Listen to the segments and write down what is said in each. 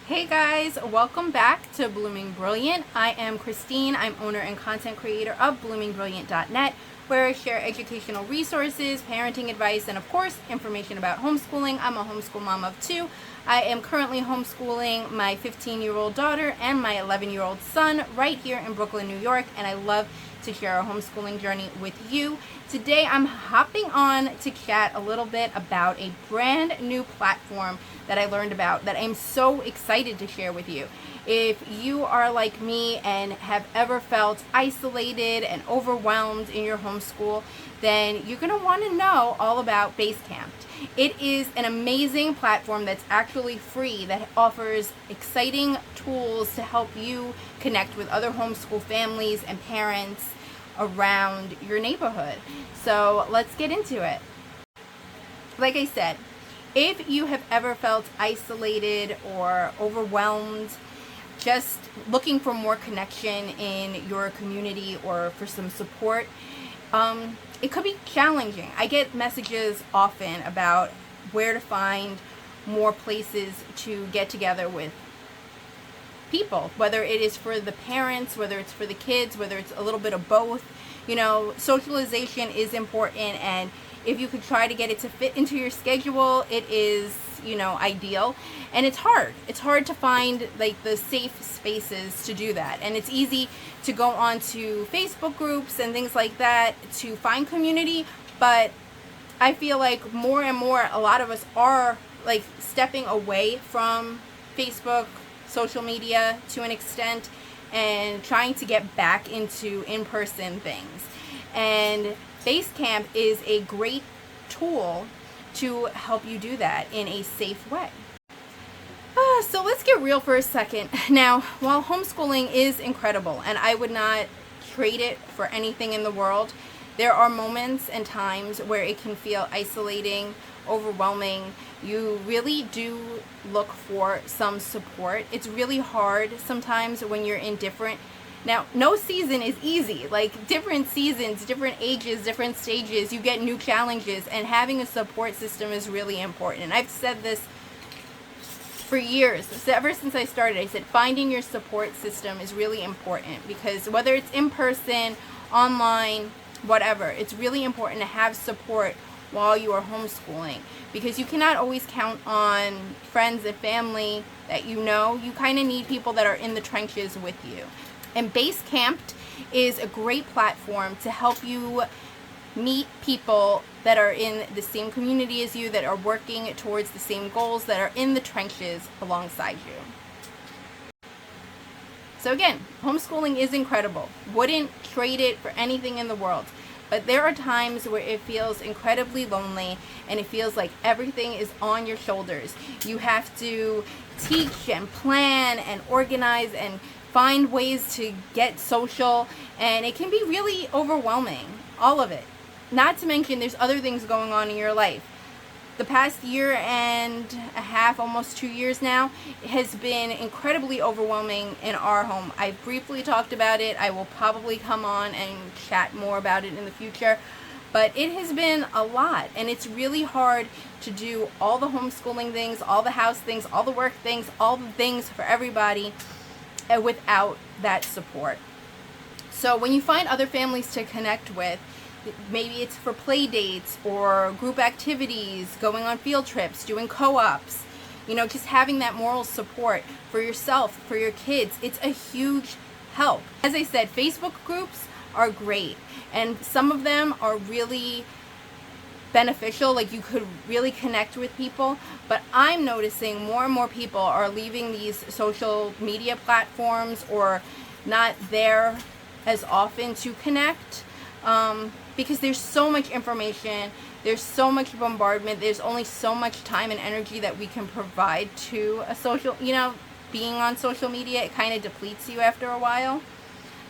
Hey guys, welcome back to Blooming Brilliant. I am Christine. I'm owner and content creator of bloomingbrilliant.net, where I share educational resources, parenting advice, and of course, information about homeschooling. I'm a homeschool mom of two. I am currently homeschooling my 15-year-old daughter and my 11-year-old son right here in Brooklyn, New York, and I love to share our homeschooling journey with you. Today I'm hopping on to chat a little bit about a brand new platform that I learned about that I'm so excited to share with you. If you are like me and have ever felt isolated and overwhelmed in your homeschool, then you're going to want to know all about BaseCampEd. It is an amazing platform that's actually free that offers exciting tools to help you connect with other homeschool families and parents around your neighborhood. So let's get into it. Like I said, if you have ever felt isolated or overwhelmed, just looking for more connection in your community or for some support, it could be challenging. I get messages often about where to find more places to get together with people, whether it is for the parents, whether it's for the kids, whether it's a little bit of both. You know, socialization is important, and if you could try to get it to fit into your schedule, it is, ideal. And it's hard to find like the safe spaces to do that. And it's easy to go onto Facebook groups and things like that to find community, but I feel like more and more a lot of us are like stepping away from Facebook, social media to an extent, and trying to get back into in-person things. And BaseCamp is a great tool to help you do that in a safe way. So let's get real for a second. Now, while homeschooling is incredible, and I would not trade it for anything in the world, there are moments and times where it can feel isolating, overwhelming. You really do look for some support. It's really hard sometimes when you're in different. Now, no season is easy. Like different seasons, different ages, different stages, you get new challenges, and having a support system is really important. And I've said this for years. So ever since I started, I said finding your support system is really important, because whether it's in person, online, whatever, it's really important to have support while you are homeschooling, because you cannot always count on friends and family that you kind of need people that are in the trenches with you. And BaseCampEd is a great platform to help you meet people that are in the same community as you, that are working towards the same goals, that are in the trenches alongside you. So again, homeschooling is incredible. Wouldn't trade it for anything in the world. But there are times where it feels incredibly lonely, and it feels like everything is on your shoulders. You have to teach and plan and organize and find ways to get social, and it can be really overwhelming, all of it. Not to mention there's other things going on in your life. The past year and a half, almost 2 years now, has been incredibly overwhelming in our home. I've briefly talked about it. I will probably come on and chat more about it in the future. But it has been a lot, and it's really hard to do all the homeschooling things, all the house things, all the work things, all the things for everybody without that support. So when you find other families to connect with, maybe it's for play dates or group activities, going on field trips, doing co-ops, just having that moral support for yourself, for your kids, it's a huge help. As I said, Facebook groups are great, and some of them are really beneficial, like you could really connect with people, but I'm noticing more and more people are leaving these social media platforms or not there as often to connect, because there's so much information, there's so much bombardment, there's only so much time and energy that we can provide to a social, being on social media, it kind of depletes you after a while.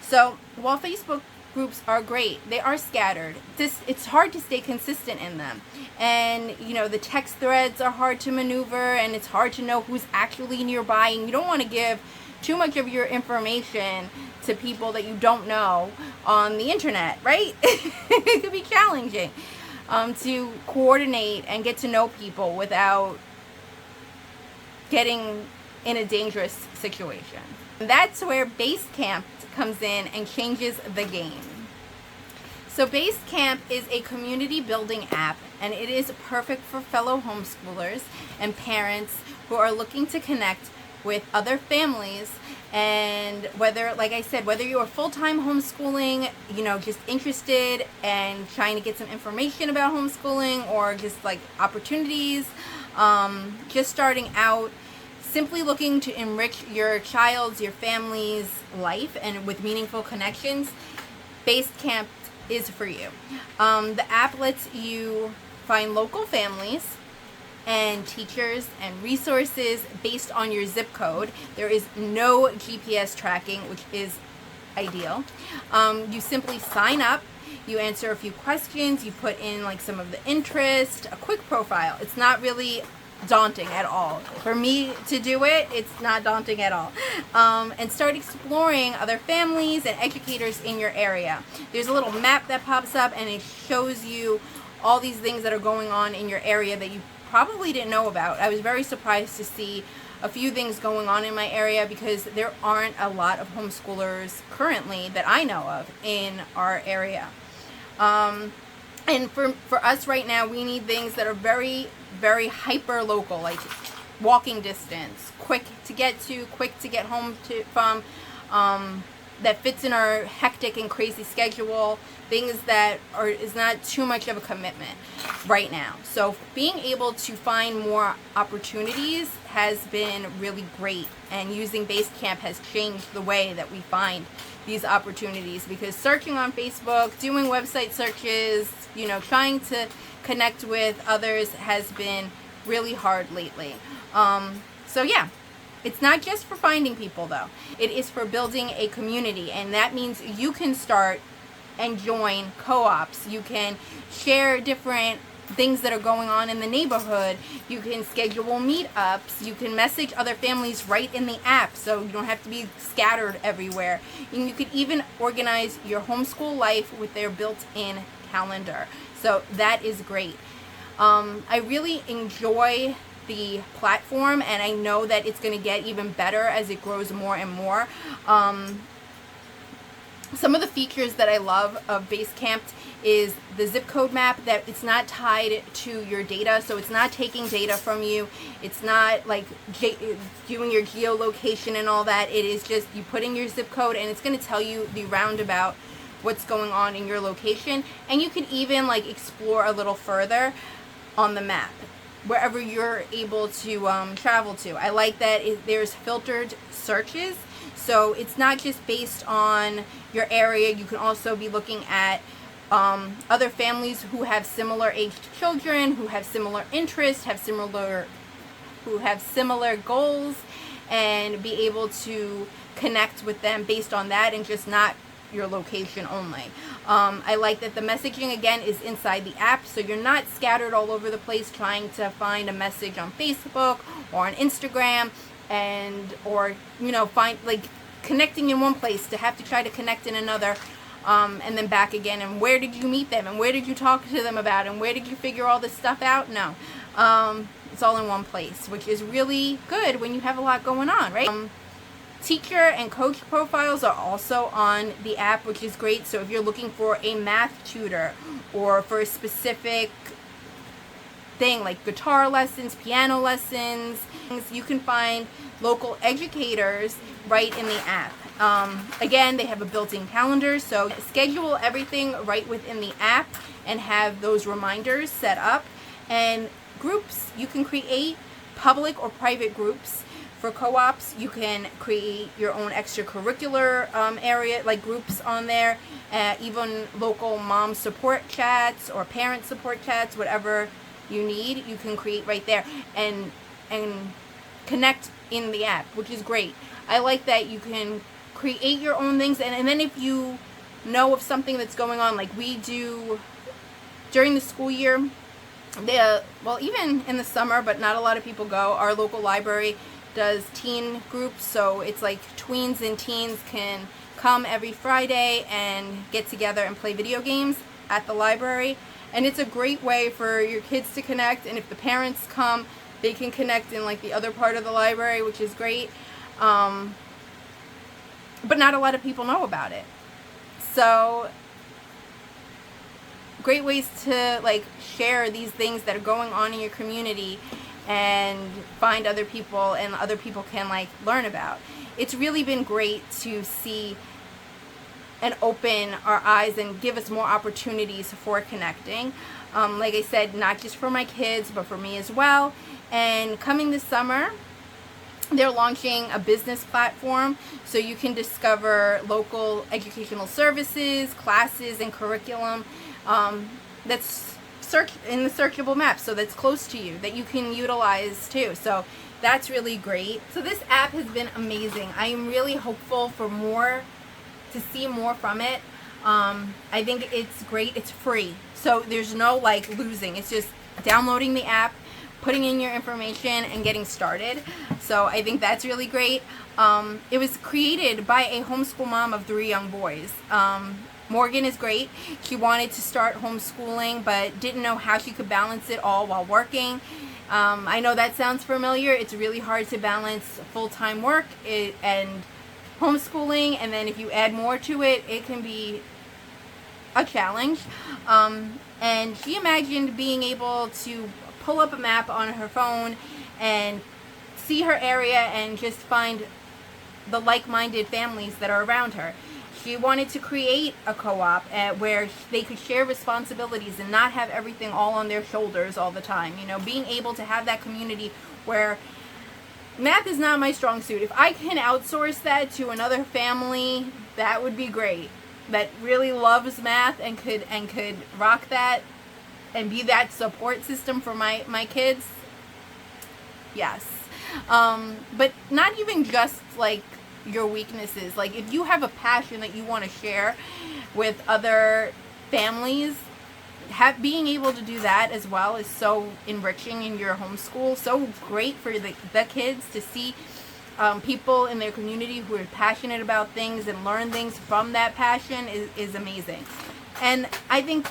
So while Facebook groups are great, they are scattered. It's hard to stay consistent in them, and the text threads are hard to maneuver, and it's hard to know who's actually nearby, and you don't want to give too much of your information to people that you don't know on the internet, right? It could be challenging to coordinate and get to know people without getting in a dangerous situation. And that's where BaseCamp comes in and changes the game. So BaseCamp is a community building app, and it is perfect for fellow homeschoolers and parents who are looking to connect with other families. And whether, like I said, whether you're full-time homeschooling, just interested and trying to get some information about homeschooling, or just like opportunities, just starting out, simply looking to enrich your child's, your family's life and with meaningful connections, BaseCamp is for you. The app lets you find local families and teachers and resources based on your zip code. There is no GPS tracking, which is ideal. You simply sign up, you answer a few questions, you put in like some of the interest, a quick profile. It's not really daunting at all. For me to do it, it's not daunting at all. And start exploring other families and educators in your area. There's a little map that pops up and it shows you all these things that are going on in your area that you probably didn't know about. I was very surprised to see a few things going on in my area because there aren't a lot of homeschoolers currently that I know of in our area. And for us right now, we need things that are very, very hyper local, like walking distance, quick to get to, quick to get home from, that fits in our hectic and crazy schedule, things that is not too much of a commitment right now. So being able to find more opportunities has been really great, and using BaseCamp has changed the way that we find these opportunities, because searching on Facebook, doing website searches, trying to connect with others has been really hard lately. So yeah. It's not just for finding people, though. It is for building a community, and that means you can start and join co-ops. You can share different things that are going on in the neighborhood. You can schedule meetups. You can message other families right in the app, so you don't have to be scattered everywhere. And you could even organize your homeschool life with their built-in calendar. So that is great. I really enjoy the platform, and I know that it's going to get even better as it grows more and more. Some of the features that I love of BaseCamp is the zip code map, that it's not tied to your data, so it's not taking data from you. It's not like doing your geolocation and all that. It is just you put in your zip code and it's going to tell you the roundabout, what's going on in your location, and you can even like explore a little further on the map wherever you're able to travel to. I like that there's filtered searches, so it's not just based on your area. You can also be looking at other families who have similar aged children, who have similar interests, who have similar goals, and be able to connect with them based on that, and just not your location only. I like that the messaging again is inside the app, so you're not scattered all over the place trying to find a message on Facebook or on Instagram, or find like connecting in one place to have to try to connect in another, and then back again, and where did you meet them, and where did you talk to them about, and where did you figure all this stuff out? No, it's all in one place, which is really good when you have a lot going on, right? Teacher and coach profiles are also on the app, which is great. So if you're looking for a math tutor or for a specific thing like guitar lessons, piano lessons, you can find local educators right in the app. Again, they have a built-in calendar, so schedule everything right within the app and have those reminders set up. And groups, you can create public or private groups. For co-ops, you can create your own extracurricular area, like groups on there, even local mom support chats or parent support chats, whatever you need, you can create right there and connect in the app, which is great. I like that you can create your own things, and then if you know of something that's going on, like we do during the school year, even in the summer, but not a lot of people go, our local library does teen groups, so it's like tweens and teens can come every Friday and get together and play video games at the library, and it's a great way for your kids to connect. And if the parents come, they can connect in like the other part of the library, which is great. But not a lot of people know about it. So great ways to like share these things that are going on in your community and find other people, and other people can like learn about. It's really been great to see and open our eyes and give us more opportunities for connecting. Like I said, not just for my kids, but for me as well. And coming this summer, they're launching a business platform so you can discover local educational services, classes, and curriculum that's in the searchable map, so that's close to you, that you can utilize too. So that's really great. So this app has been amazing. I am really hopeful for more, to see more from it. I think it's great. It's free, so there's no like losing. It's just downloading the app, putting in your information, and getting started. So I think that's really great. It was created by a homeschool mom of 3 young boys. Morgan is great. She wanted to start homeschooling but didn't know how she could balance it all while working. I know that sounds familiar. It's really hard to balance full-time work and homeschooling, and then if you add more to it, it can be a challenge. And she imagined being able to pull up a map on her phone and see her area and just find the like-minded families that are around her. She wanted to create a co-op where they could share responsibilities and not have everything all on their shoulders all the time. You know, being able to have that community where math is not my strong suit. If I can outsource that to another family, that would be great. That really loves math and could rock that and be that support system for my kids. Yes. But not even just like your weaknesses. Like if you have a passion that you want to share with other families, being able to do that as well is so enriching in your homeschool. So great for the kids to see people in their community who are passionate about things and learn things from that passion is amazing. And I think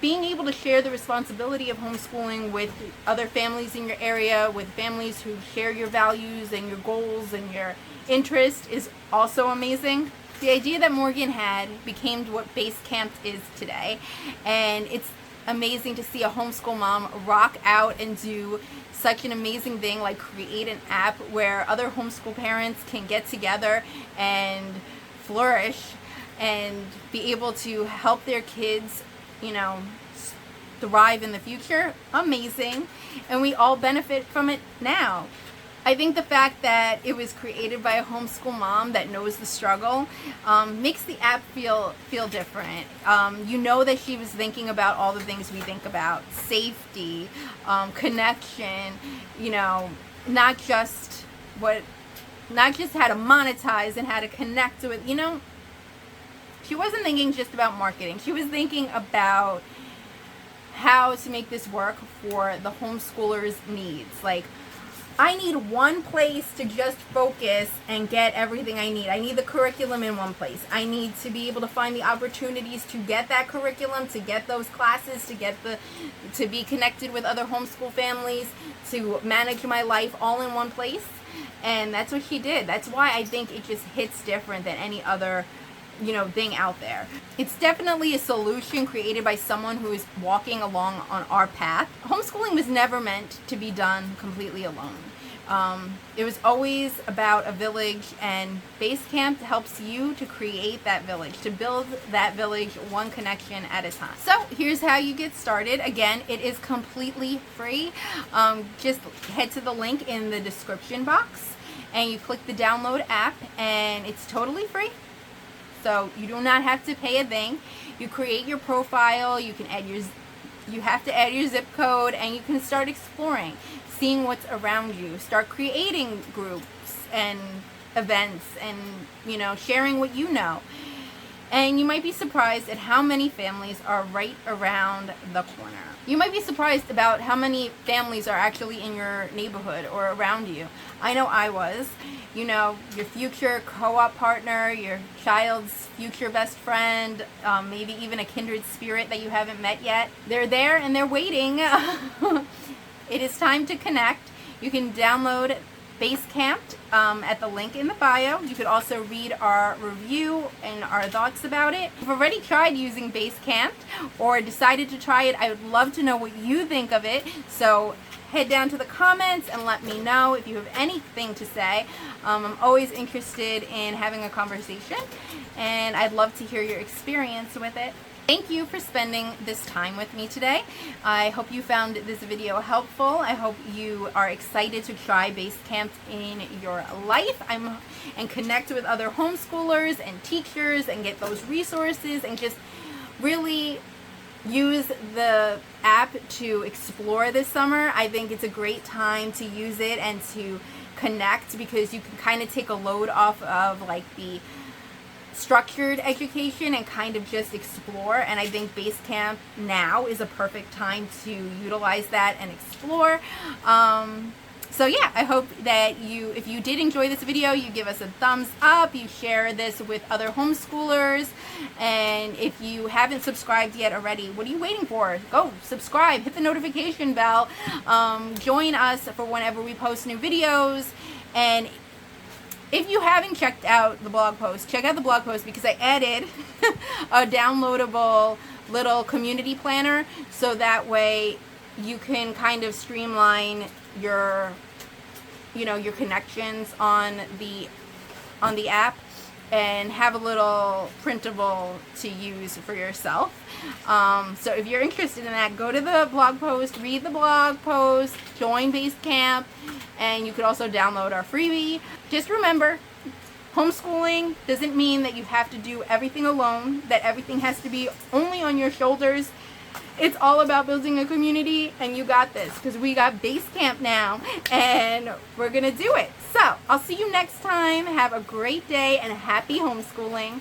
being able to share the responsibility of homeschooling with other families in your area, with families who share your values and your goals and your interest, is also amazing. The idea that Morgan had became what BaseCampEd is today, and it's amazing to see a homeschool mom rock out and do such an amazing thing like create an app where other homeschool parents can get together and flourish and be able to help their kids, you know, thrive in the future. Amazing. And we all benefit from it now. I think the fact that it was created by a homeschool mom that knows the struggle makes the app feel different. You know that she was thinking about all the things we think about: safety, connection. You know, not just how to monetize and how to connect with. You know, she wasn't thinking just about marketing. She was thinking about how to make this work for the homeschoolers' needs. Like, I need one place to just focus and get everything I need. I need the curriculum in one place. I need to be able to find the opportunities to get that curriculum, to get those classes, to be connected with other homeschool families, to manage my life all in one place. And that's what she did. That's why I think it just hits different than any other, you know, thing out there. It's definitely a solution created by someone who is walking along on our path. Homeschooling was never meant to be done completely alone. It was always about a village, and BaseCamp helps you to create that village, to build that village one connection at a time. So here's how you get started. Again, it is completely free. Just head to the link in the description box and you click the download app, and it's totally free. So you do not have to pay a thing. You create your profile, you have to add your zip code, and you can start exploring, seeing what's around you. Start creating groups and events and, you know, sharing what you know. And you might be surprised at how many families are right around the corner. You might be surprised about how many families are actually in your neighborhood or around you. I know I was. You know, your future co-op partner, your child's future best friend, maybe even a kindred spirit that you haven't met yet. They're there and they're waiting. it is time to connect. You can download BaseCampEd at the link in the bio. You could also read our review and our thoughts about it. If you've already tried using BaseCampEd or decided to try it, I would love to know what you think of it. So head down to the comments and let me know if you have anything to say. I'm always interested in having a conversation, and I'd love to hear your experience with it. Thank you for spending this time with me today. I hope you found this video helpful. I hope you are excited to try BaseCampEd in your life and connect with other homeschoolers and teachers and get those resources and just really use the app to explore this summer. I think it's a great time to use it and to connect, because you can kind of take a load off of like the structured education and kind of just explore. And I think BaseCamp now is a perfect time to utilize that and explore. So yeah, I hope that if you did enjoy this video, you give us a thumbs up, you share this with other homeschoolers, and if you haven't subscribed yet already, what are you waiting for? Go subscribe, hit the notification bell, join us for whenever we post new videos. And if you haven't checked out the blog post, check out the blog post, because I added a downloadable little community planner, so that way you can kind of streamline your connections on the app and have a little printable to use for yourself. So if you're interested in that, go to the blog post, read the blog post, join BaseCamp, and you could also download our freebie. Just remember, homeschooling doesn't mean that you have to do everything alone, that everything has to be only on your shoulders. It's all about building a community, and you got this, because we got BaseCamp now, and we're going to do it. So I'll see you next time. Have a great day, and happy homeschooling.